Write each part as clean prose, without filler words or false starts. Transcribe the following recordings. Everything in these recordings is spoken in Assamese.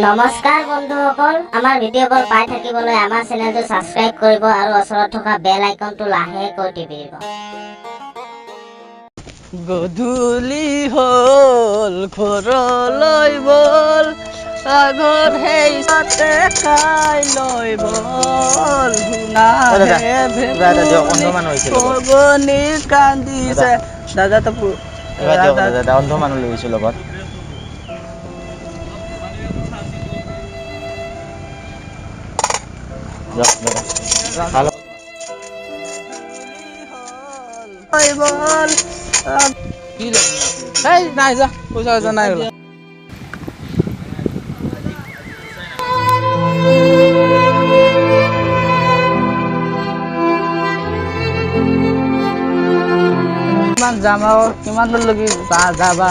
নমস্কাৰ বন্ধুসকল, আমাৰ ভিডিঅ'বোৰ পাই থাকিবলৈ আমাৰ চেনেলটো সাবস্ক্ৰাইব কৰিব আৰু ওচৰত থকা বেল আইকনটো লাহেকৈ টিপি দিব। গধূলি হ'ল ঘৰলৈ বল, আগৰ সেই তাতে খাই লৈ বল, ভগনী কান্দিছে। দাদা অন্ধ মানুহ লৈ গৈছো লগত। নাই যা পইচা নাই ওলা। কিমান যাম আৰু কিমান দূৰলৈকে যাবা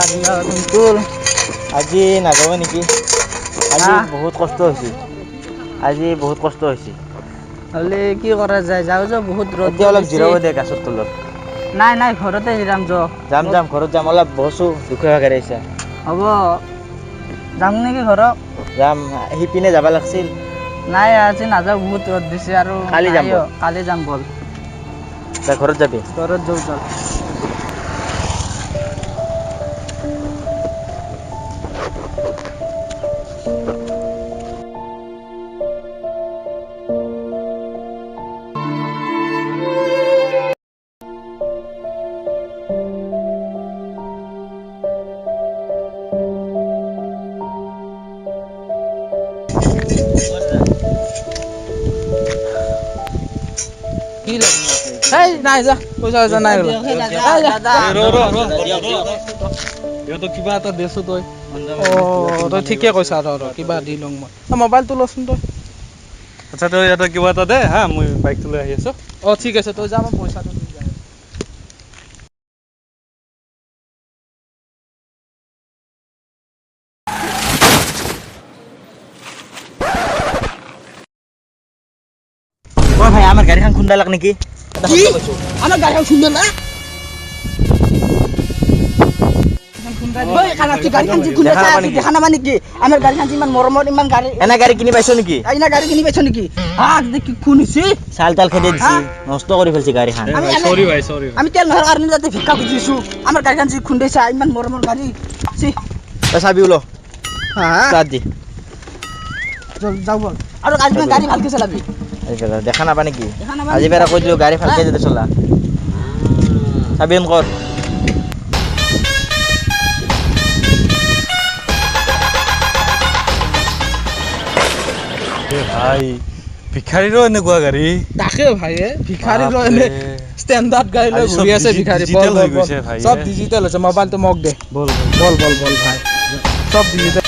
আজি নাযাব নেকি? আজি বহুত কষ্ট হৈছে। হ'লে কি কৰা যায়, যাওঁ যাওঁ বহুত ৰ'দ। এতিয়া অলপ জিৰাব দে গাছৰ তলত। নাই ঘৰতে জিৰাম যাম ঘৰত যাম, অলপ বহছো দুখীয়া ভাগে আহিছা। হ'ব যাম নেকি ঘৰত? যাম, সিপিনে যাব লাগিছিল। নাই আজি নাযাওঁ, বহুত ৰ'দ দিছে আৰু কালি যাম বল। ঘৰত যাবি? ঘৰত যাওঁ চল। নাই যা পইচা নাই কিবা এটা দেছো তই। তই ঠিকে কৈছা, কিবা দি লওঁ মই। মোবাইলটো লচোন তই। আচ্ছা তই ইয়াতে কিবা এটা দে হা, মই বাইকটো লৈ আহি আছো। ঠিক আছে, তই যা, মই পইচাটো দি যাম। ভাই আমার গাড়িখান খুন্দা লাগ নাকি? আমার গাড়িখান খুন্দা না? চাল তাল খেদে দিছি, নষ্ট কৰি ফেলছি গাড়িখান। আমি তেল নহৰ কাৰণে যাতে ভিক্ষা খুজিছো। আমাৰ গাড়িখান যি খুন্দাইছে, ইমান মৰমৰ গাড়ী। চাবি ওলো দি যাও বল। আৰু গাড়ী ভালকে চলাবি। দেখা নাপা নেকি? আজি বেৰা কৈ দিলো গাড়ী ভালকে যাতে চলা। চাবি অন কৰ। ভাই ভিখাৰীৰো এনেকুৱা গাড়ী। তাকে ভাই, ভিখাৰীৰো এনে ষ্টেণ্ডাৰ্ড গাড়ী লৈ ঘূৰি আছে ভিখাৰী। ডিজিটেল হৈ গৈছে ভাই, চব ডিজিটেল হৈছে। মোবাইলটো মোক দে। বল ভাই, চব ডিজিটেল।